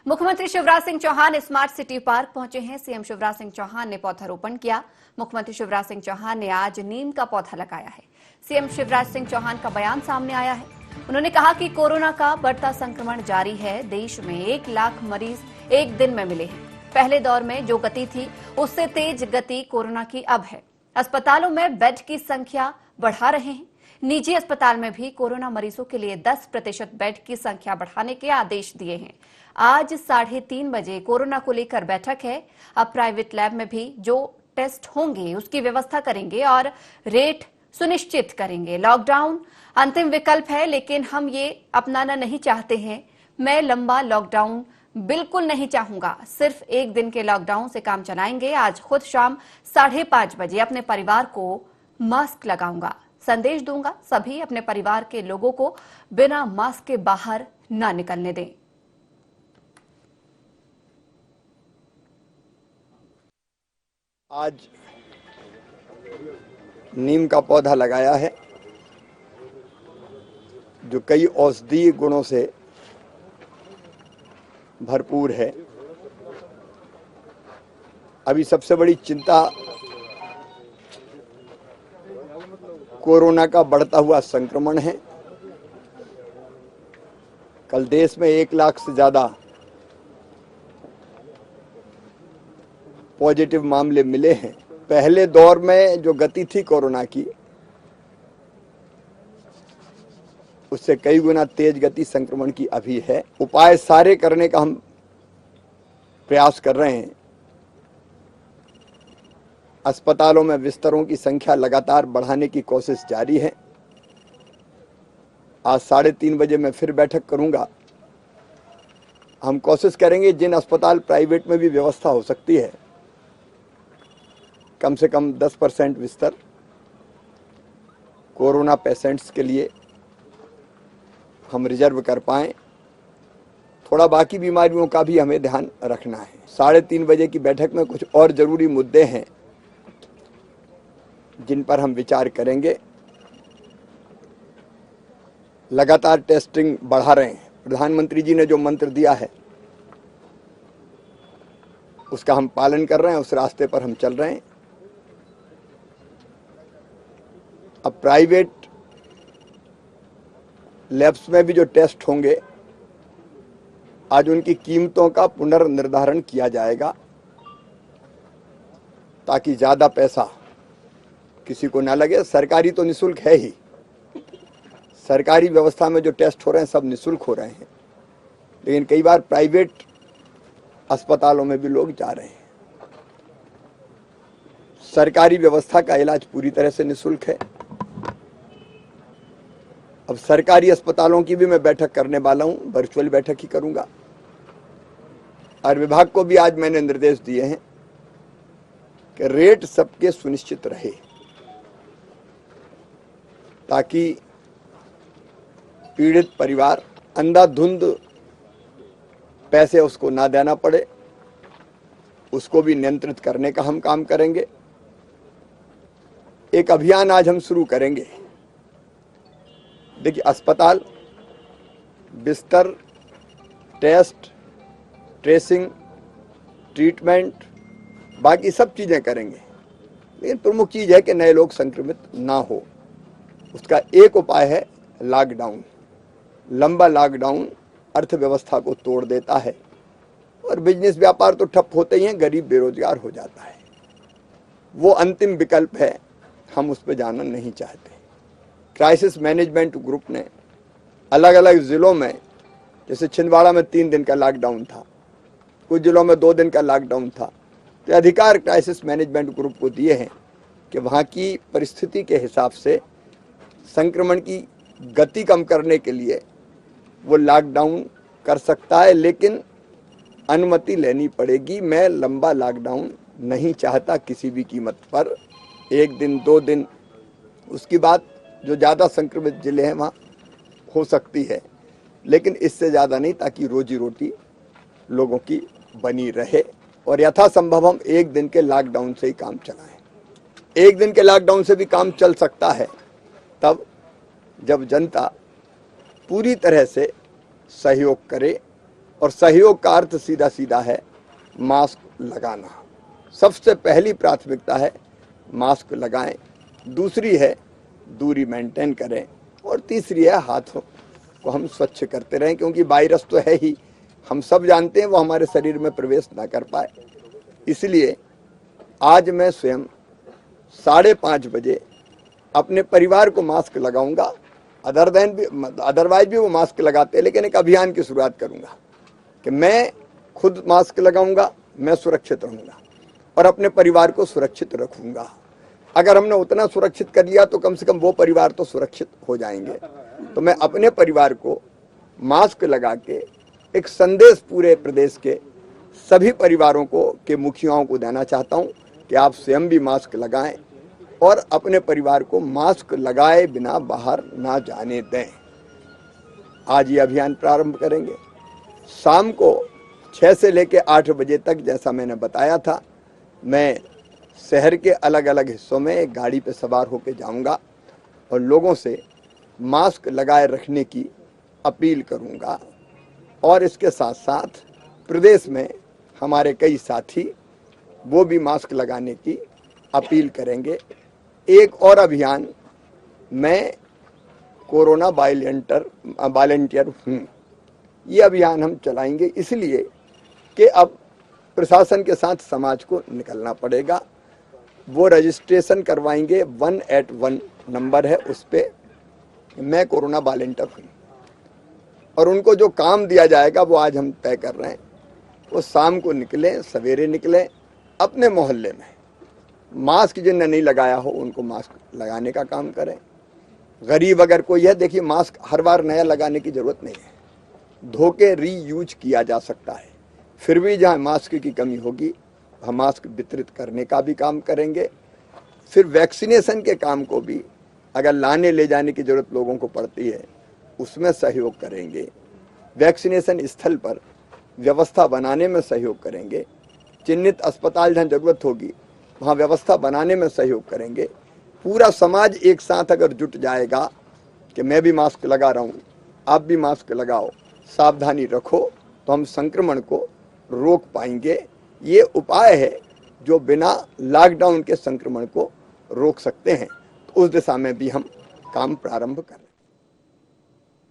मुख्यमंत्री Shivraj Singh Chouhan smart city park पहुंचे हैं। सीएम शिवराज सिंह चौहान ने पौधारोपण किया। मुख्यमंत्री शिवराज सिंह चौहान ने आज नीम का पौधा लगाया है। सीएम शिवराज सिंह चौहान का बयान सामने आया है। उन्होंने कहा कि कोरोना का बढ़ता संक्रमण जारी है। देश में 1 लाख मरीज एक दिन में मिले हैं। पहले दौर में जो गति थी उससे तेज गति कोरोना की अब है। अस्पतालों में बेड की संख्या बढ़ा रहे हैं। निजी अस्पताल में भी कोरोना मरीजों के लिए 10% बेड की संख्या बढ़ाने के आदेश दिए हैं। आज 3:30 बजे कोरोना को लेकर बैठक है। अब प्राइवेट लैब में भी जो टेस्ट होंगे उसकी व्यवस्था करेंगे और रेट सुनिश्चित करेंगे। लॉकडाउन अंतिम विकल्प है, लेकिन हम ये अपनाना नहीं चाहते हैं। मैं लंबा लॉकडाउन बिल्कुल नहीं चाहूंगा। सिर्फ 1 दिन के लॉकडाउन से काम चलाएंगे। आज खुद शाम 5:30 बजे अपने परिवार को मास्क लगाऊंगा। संदेश दूंगा सभी अपने परिवार के लोगों को बिना मास्क के बाहर न निकलने दें। आज नीम का पौधा लगाया है जो कई औषधीय गुणों से भरपूर है। अभी सबसे बड़ी चिंता कोरोना का बढ़ता हुआ संक्रमण है। कल देश में 1 लाख से ज्यादा पॉजिटिव मामले मिले हैं। पहले दौर में जो गति थी कोरोना की उससे कई गुना तेज गति संक्रमण की अभी है। उपाय सारे करने का हम प्रयास कर रहे हैं। अस्पतालों में बिस्तरों की संख्या लगातार बढ़ाने की कोशिश जारी है। आज 3:30 बजे मैं फिर बैठक करूंगा। हम कोशिश करेंगे जिन अस्पताल प्राइवेट में भी व्यवस्था हो सकती है, कम से कम 10% बिस्तर कोरोना पेशेंट्स के लिए हम रिजर्व कर पाएं। थोड़ा बाकी बीमारियों का भी हमें ध्यान रखना है। 3:30 बजे की बैठक में कुछ और जरूरी मुद्दे हैं जिन पर हम विचार करेंगे। लगातार टेस्टिंग बढ़ा रहे हैं। प्रधानमंत्री जी ने जो मंत्र दिया है उसका हम पालन कर रहे हैं, उस रास्ते पर हम चल रहे हैं। अब प्राइवेट लैब्स में भी जो टेस्ट होंगे आज उनकी कीमतों का पुनर्निर्धारण किया जाएगा ताकि ज्यादा पैसा किसी को ना लगे। सरकारी तो निःशुल्क है ही। सरकारी व्यवस्था में जो टेस्ट हो रहे हैं सब निःशुल्क हो रहे हैं, लेकिन कई बार प्राइवेट अस्पतालों में भी लोग जा रहे हैं। सरकारी व्यवस्था का इलाज पूरी तरह से निःशुल्क है। अब सरकारी अस्पतालों की भी मैं बैठक करने वाला हूं, वर्चुअल बैठक ही करूंगा। और विभाग को भी आज मैंने निर्देश दिए हैं कि रेट सबके सुनिश्चित रहे ताकि पीड़ित परिवार अंधाधुंध पैसे उसको ना देना पड़े। उसको भी नियंत्रित करने का हम काम करेंगे। एक अभियान आज हम शुरू करेंगे। देखिए, अस्पताल, बिस्तर, टेस्ट, ट्रेसिंग, ट्रीटमेंट, बाकी सब चीजें करेंगे, लेकिन प्रमुख चीज है कि नए लोग संक्रमित ना हो। उसका एक उपाय है लॉकडाउन। लंबा लॉकडाउन अर्थव्यवस्था को तोड़ देता है और बिजनेस व्यापार तो ठप होते ही हैं, गरीब बेरोजगार हो जाता है। वो अंतिम विकल्प है, हम उस पर जाना नहीं चाहते। क्राइसिस मैनेजमेंट ग्रुप ने अलग अलग जिलों में, जैसे छिंदवाड़ा में 3 दिन का लॉकडाउन था, कुछ जिलों में 2 दिन का लॉकडाउन था, तो अधिकार क्राइसिस मैनेजमेंट ग्रुप को दिए हैं कि वहाँ की परिस्थिति के हिसाब से संक्रमण की गति कम करने के लिए वो लॉकडाउन कर सकता है, लेकिन अनुमति लेनी पड़ेगी। मैं लंबा लॉकडाउन नहीं चाहता किसी भी कीमत पर। 1 दिन 2 दिन, उसकी बात जो ज़्यादा संक्रमित जिले हैं वहाँ हो सकती है, लेकिन इससे ज़्यादा नहीं, ताकि रोजी रोटी लोगों की बनी रहे। और यथासंभव हम 1 दिन के लॉकडाउन से ही काम चलाएं। 1 दिन के लॉकडाउन से भी काम चल सकता है तब जब जनता पूरी तरह से सहयोग करे और सहयोग का अर्थ सीधा सीधा है मास्क लगाना। सबसे पहली प्राथमिकता है मास्क लगाएं, दूसरी है दूरी मेंटेन करें और तीसरी है हाथों को हम स्वच्छ करते रहें, क्योंकि वायरस तो है ही, हम सब जानते हैं वो हमारे शरीर में प्रवेश ना कर पाए। इसलिए आज मैं स्वयं 5:30 बजे अपने परिवार को मास्क लगाऊंगा। अदरवाइज भी वो मास्क लगाते हैं, लेकिन एक अभियान की शुरुआत करूंगा कि मैं खुद मास्क लगाऊंगा, मैं सुरक्षित रहूंगा और अपने परिवार को सुरक्षित रखूंगा। अगर हमने उतना सुरक्षित कर लिया तो कम से कम वो परिवार तो सुरक्षित हो जाएंगे। तो मैं अपने परिवार को मास्क लगा के एक संदेश पूरे प्रदेश के सभी परिवारों को के मुखियाओं को देना चाहता हूं कि आप स्वयं भी मास्क लगाएं और अपने परिवार को मास्क लगाए बिना बाहर ना जाने दें। आज ये अभियान प्रारंभ करेंगे। शाम को 6 से लेकर 8 बजे तक, जैसा मैंने बताया था, मैं शहर के अलग अलग हिस्सों में एक गाड़ी पे सवार होकर जाऊंगा और लोगों से मास्क लगाए रखने की अपील करूंगा। और इसके साथ साथ प्रदेश में हमारे कई साथी वो भी मास्क लगाने की अपील करेंगे। एक और अभियान मैं कोरोना वॉलंटियर हूँ, ये अभियान हम चलाएंगे इसलिए कि अब प्रशासन के साथ समाज को निकलना पड़ेगा। वो रजिस्ट्रेशन करवाएंगे, 181 नंबर है, उस पर मैं कोरोना वॉलंटियर हूँ और उनको जो काम दिया जाएगा वो आज हम तय कर रहे हैं। वो शाम को निकलें, सवेरे निकलें, अपने मोहल्ले में मास्क जिन्हें नहीं लगाया हो उनको मास्क लगाने का काम करें। गरीब अगर कोई है, देखिए मास्क हर बार नया लगाने की जरूरत नहीं है, धो के रीयूज किया जा सकता है। फिर भी जहाँ मास्क की कमी होगी हम मास्क वितरित करने का भी काम करेंगे। फिर वैक्सीनेशन के काम को भी अगर लाने ले जाने की जरूरत लोगों को पड़ती है उसमें सहयोग करेंगे। वैक्सीनेशन स्थल पर व्यवस्था बनाने में सहयोग करेंगे। चिन्हित अस्पताल जहाँ जरूरत होगी वहाँ व्यवस्था बनाने में सहयोग करेंगे। पूरा समाज एक साथ अगर जुट जाएगा कि मैं भी मास्क लगा रहा हूँ, आप भी मास्क लगाओ, सावधानी रखो, तो हम संक्रमण को रोक पाएंगे। ये उपाय है जो बिना लॉकडाउन के संक्रमण को रोक सकते हैं। तो उस दिशा में भी हम काम प्रारंभ करें।